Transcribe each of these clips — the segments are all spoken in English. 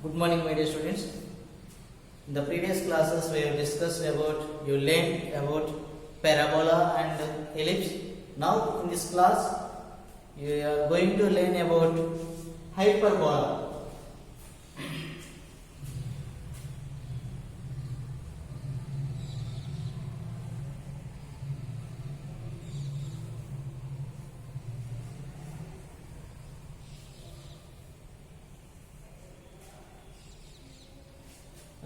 Good morning, my dear students. In the previous classes, we have discussed about, you learned about parabola and ellipse. Now, in this class, you are going to learn about hyperbola.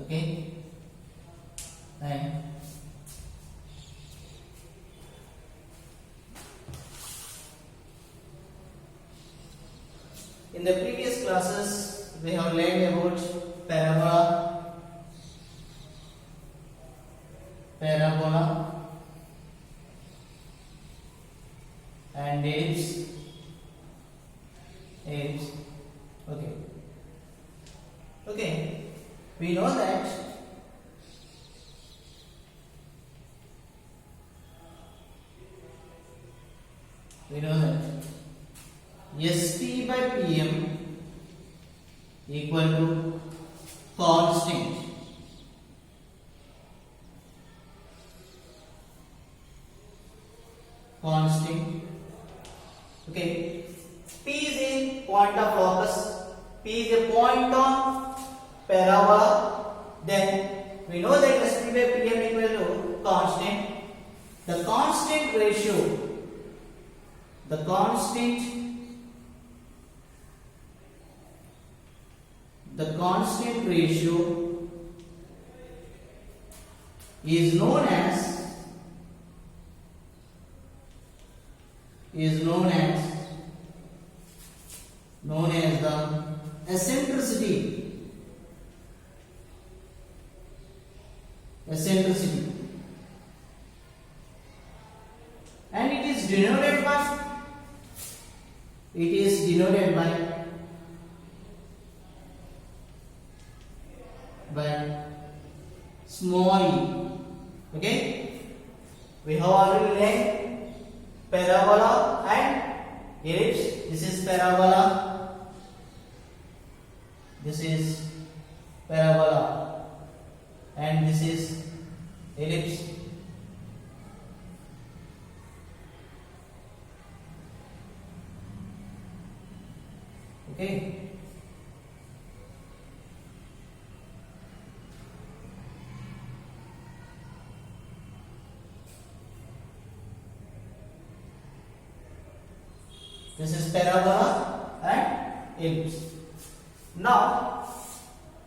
Okay, and in the previous classes we have learned about parabola and ellipse. Okay, we know that SP by PM equal to constant. Okay, P is a point of focus. P is a point on parabola. Then we know that SP by PM equal to constant. The constant ratio is known as the eccentricity, and it is denoted by small e. Okay, we have already learned parabola and ellipse. This is parabola, and this is ellipse. Okay, this is parabola and ellipse. Now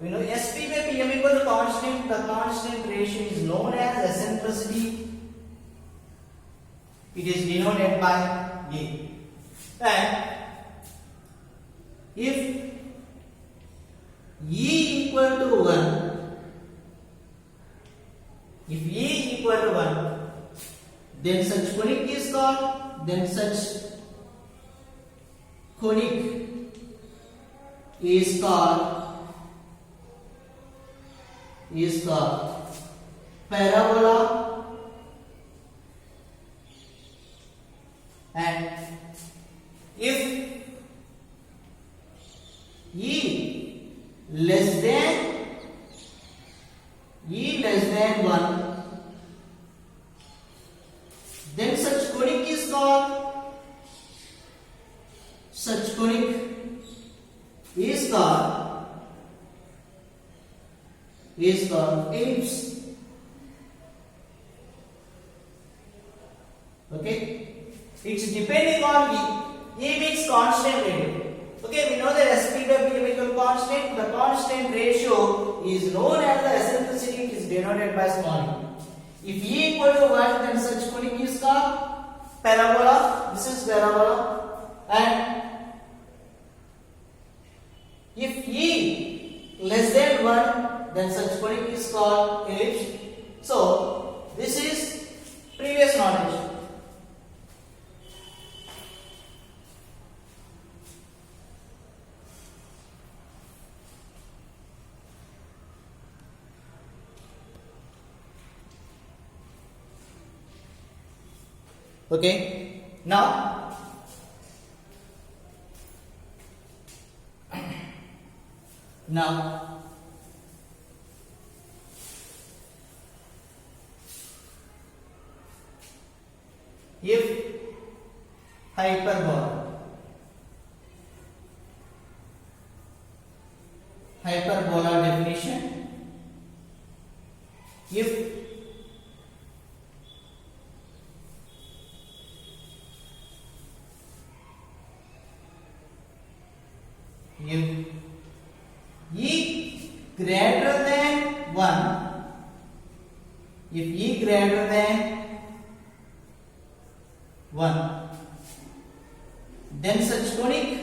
we know SP by PM equal to constant. The constant ratio is known as eccentricity. It is denoted by A. And if E equal to 1, then such conic is called, parabola, and if E less than 1, then such conic is called ellipse. Okay, it's depending on E. E means constant ratio. Okay, we know that SP by PM equal to constant. The constant ratio is known as the eccentricity. It is denoted by small e. If E equal to 1, then such conic is called parabola. This is parabola. And if E less than 1, then such conic is called ellipse. So this is previous knowledge. Okay, Now if hyperbola definition, if E greater than 1, if E greater than 1, then such conic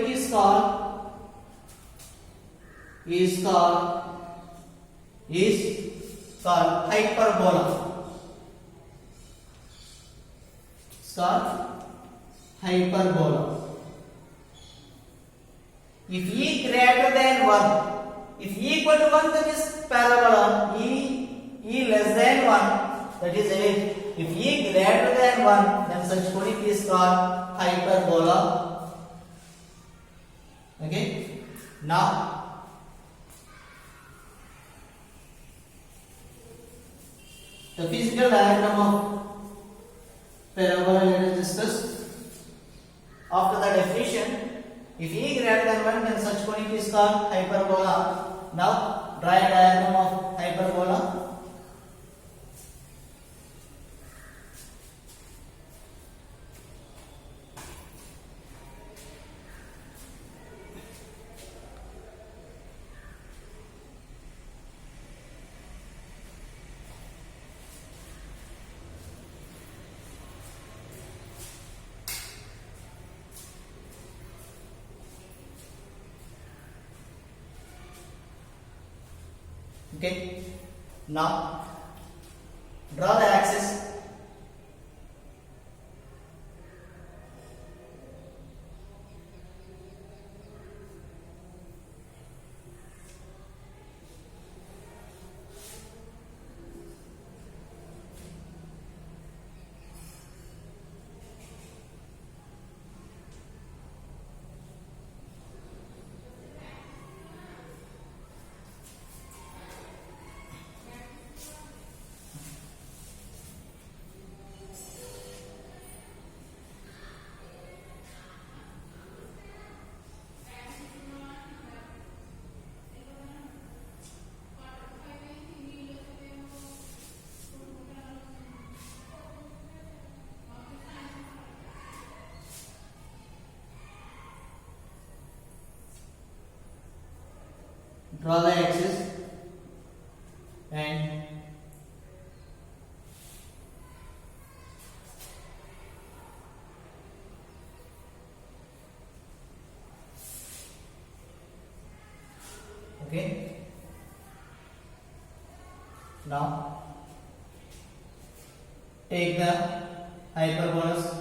is called hyperbola. It's called hyperbola. If E greater than 1, if E equal to 1, that is parabola. E less than 1, that is ellipse. If E greater than 1, then such conic is called hyperbola. Okay. Now the physical diagram of parabola let us discuss. After the definition, if E greater than 1, then such conic is called hyperbola. Now draw a diagram of hyperbola. Okay. Now draw the axis. Draw the axis and okay. Now take the hyperbolas.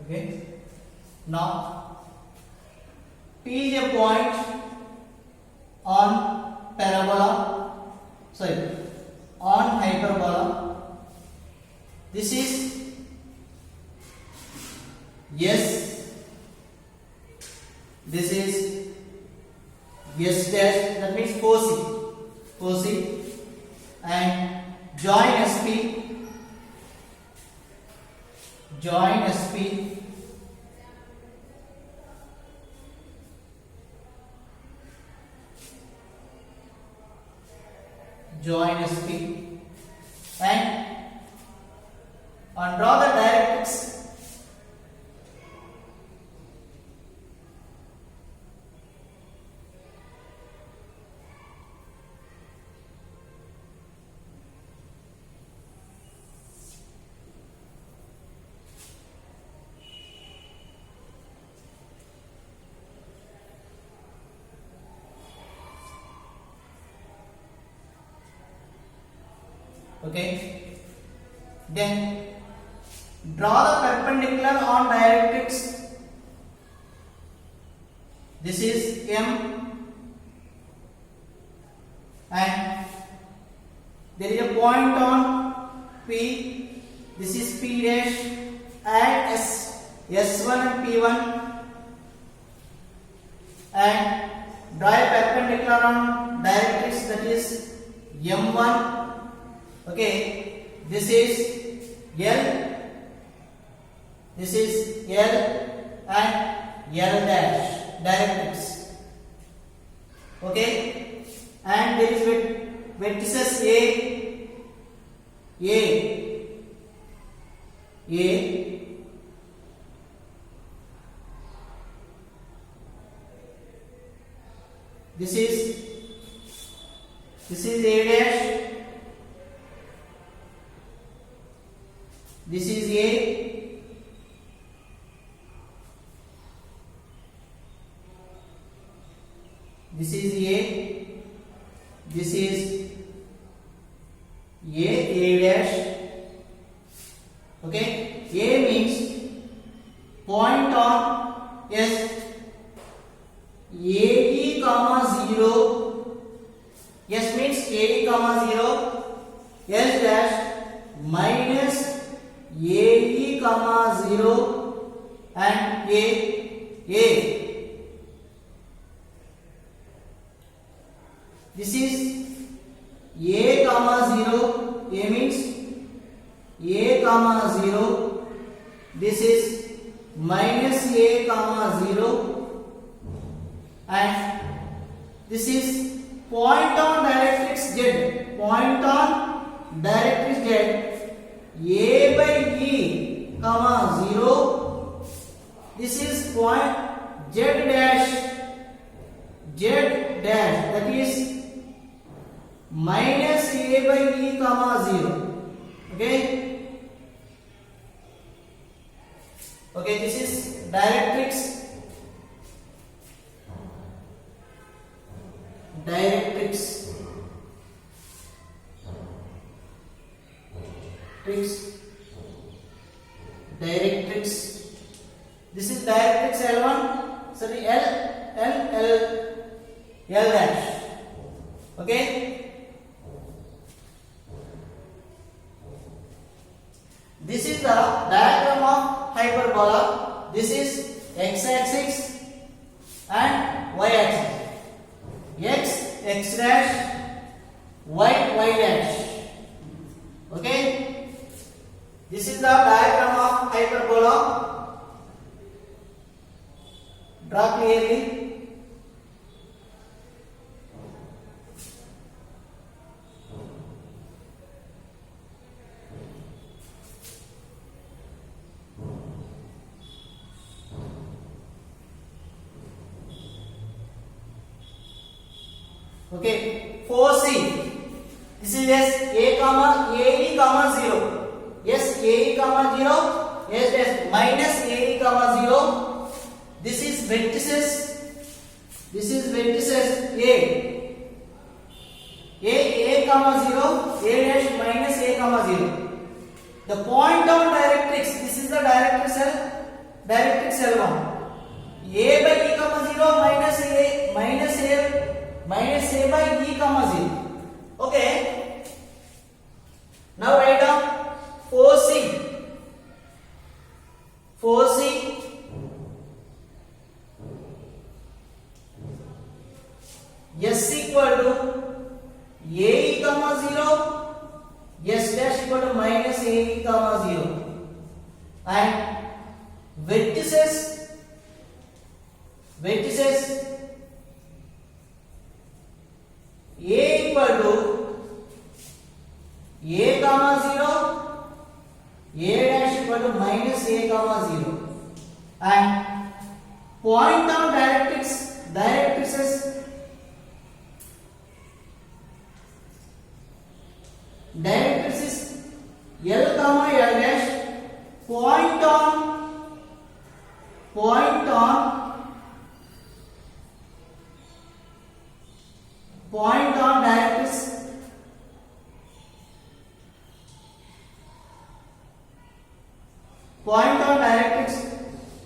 Okay. Now P is a point on parabola, on hyperbola. This is S. This is S dash. That means foci, and join SP. Join SP. Join SP and draw the directrix. Okay. Then draw the perpendicular on directrix. This is M, and there is a point on P. This is P dash, and S1 and P1, and draw a perpendicular on directrix, that is M1. Okay, this is L, this is L, and L dash directrix. Okay, and there is vertices A, this is A dash, this is A, this is A, this is A dash. Okay, A means point on S, AE comma 0. S means AE comma 0, S dash minus AE comma 0 and A. This is A comma 0, A means A comma 0, this is minus A comma 0, and this is point on directrix Z, point on directrix Z, A by E comma 0, this is point Z dash, that is minus A by E comma 0. Okay, this is directrix. This is directrix L1, sorry, L dash. Okay, this is the diagram of hyperbola. This is x-axis and y-axis. X dash, y dash. Okay, this is the diagram of hyperbola. Draw clearly. Okay, 4C. This is AE comma 0. Yes, AE comma 0. Yes, minus AE comma 0. This is vertices. This is vertices A comma 0. A dash minus A comma 0. The point on directrix. This is the directrix L1. A by E comma 0 minus A by E comma 0. Okay. Now write down 4C. S equal to AE comma 0. S dash equal to minus AE comma 0. And vertices A equal to A comma 0, A dash equal to minus A comma 0, and point on directrices L comma L dash, point on directrix point on directrix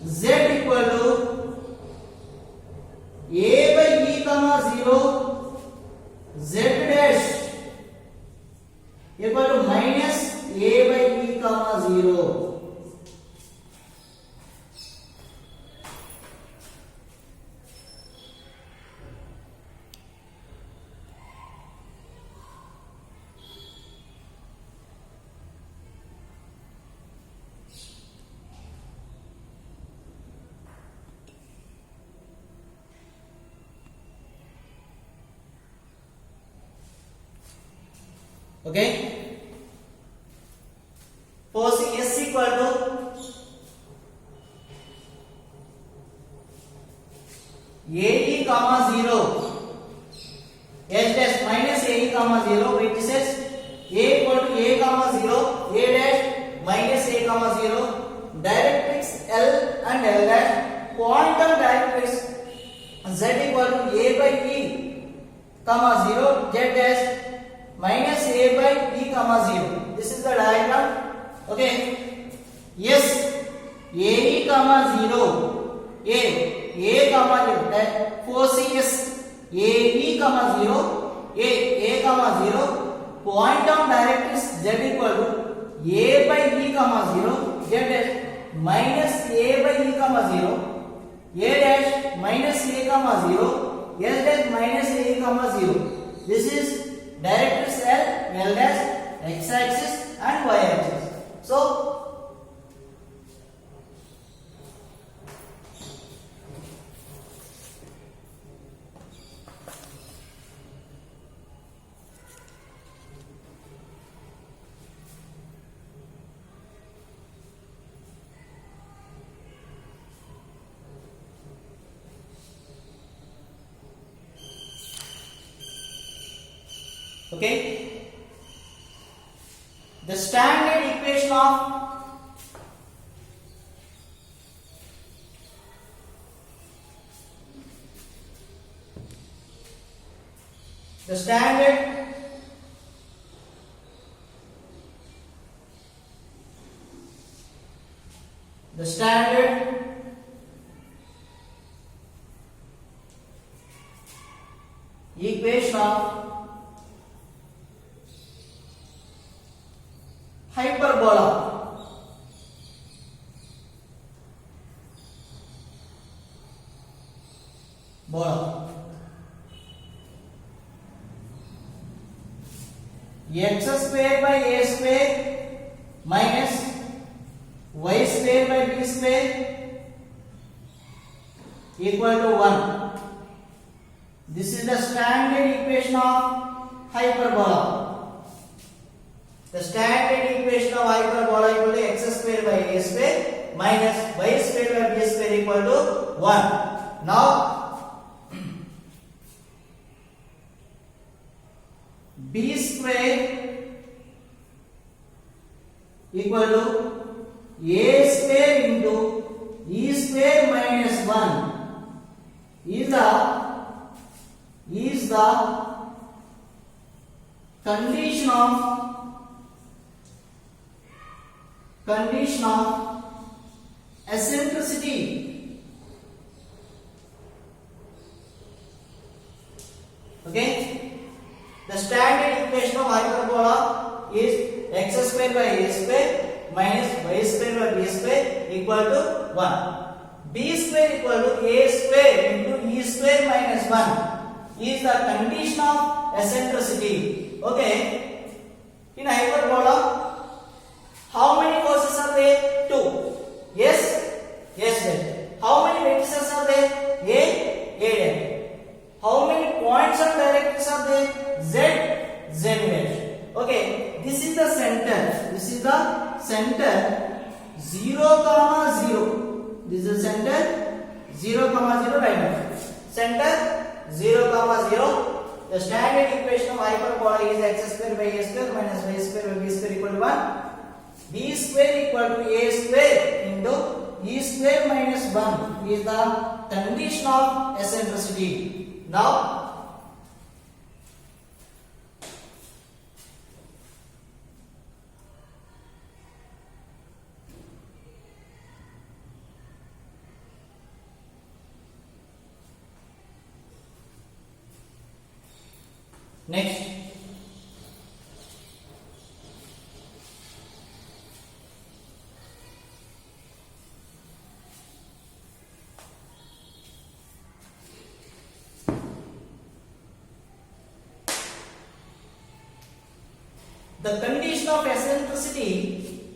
z equal to a by e comma 0 z dash equal to minus a by e comma 0. Okay, posing s equal to ae comma 0 s dash minus ae comma 0, which says a equal to a comma 0 a dash minus a comma 0, directrix L and L dash, point on directrix z equal to a by e comma 0 z dash minus a by e comma 0. This is the diagram. Okay, yes, ae comma 0 a comma 0 that forcing is ae comma 0 a comma 0, point on directrix z equal to a by e comma 0 z dash minus a by e comma 0 a dash minus a comma 0 s dash minus a comma 0. This is directrix L dash, x axis and y axis. So okay, the standard equation of the standard equation of hyperbola x square by a square minus y square by b square equal to 1. This is the standard equation of hyperbola. The standard equation of hyperbola equal to x square by a square minus y square by b square equal to 1. Now b square equal to a square into e square minus 1 is the condition of eccentricity. Okay, the standard equation of hyperbola is x square by a square minus y square by b square equal to 1. B square equal to a square into e square minus 1 is the condition of eccentricity. Okay, in hyperbola, how many forces are there? 2. Yes, then. How many vertices are there? A. How many points on directrix are there? Z dash. Okay, this is the center. 0, 0. This is the center 0, 0 right now. Center 0, 0. The standard equation of hyperbola is x square by a square minus y square by b square equal to 1. B square equal to a square into e square minus 1 is the condition of eccentricity. Now Next, the condition of eccentricity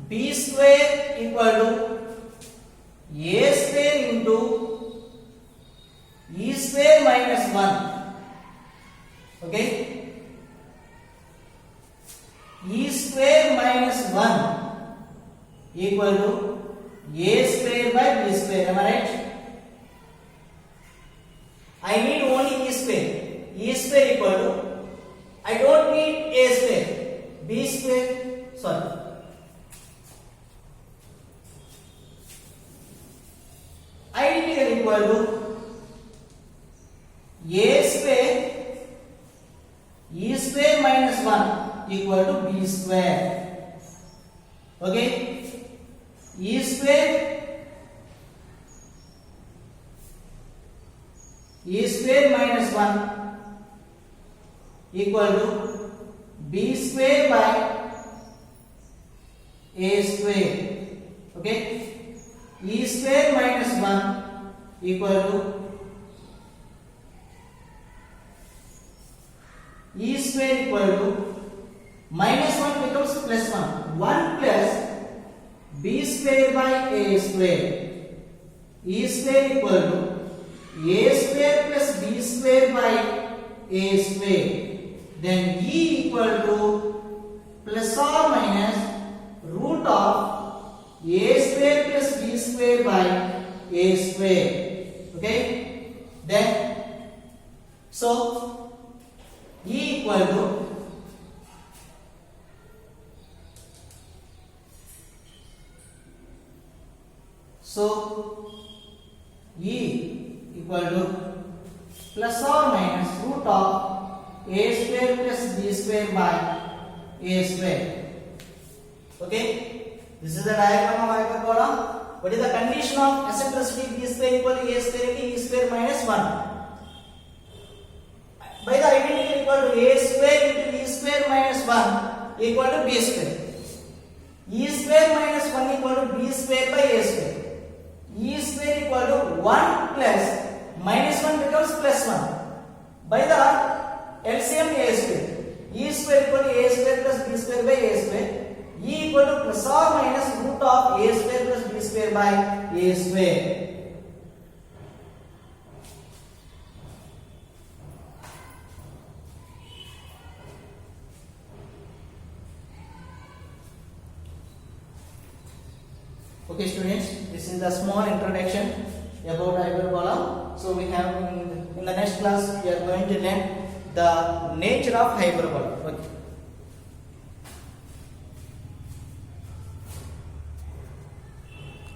b square equal to a square into e square minus 1. Okay, e square minus 1 equal to a square by b square. Am I right? I need only e square. E square equal to, I don't need a square, b square, sorry. Identical equal to a square e square minus 1 equal to b square. Okay, e square minus 1 equal to b square by a square. Okay, e square minus 1 equal to e square equal to minus 1 becomes plus 1. 1 plus b square by a square. E square equal to a square plus b square by a square. Then e equal to plus or minus root of a square plus b square by a square. Okay, then so e equal to e equal to plus or minus root of a square plus b square by a square. Okay, this is the diagram of hyperbola. What is the condition of eccentricity b square equal to a square into e square minus 1? By the identical equal to a square into e square minus 1 equal to b square. E square minus 1 equal to b square by a square. E square equal to 1 plus minus 1 becomes plus 1. By the LCM a square. E square equal to a square plus b square by a square. E equal to plus or minus root of a square plus b square by a square. Okay students, this is the small introduction about hyperbola. So we have in the next class we are going to learn the nature of hyperbola.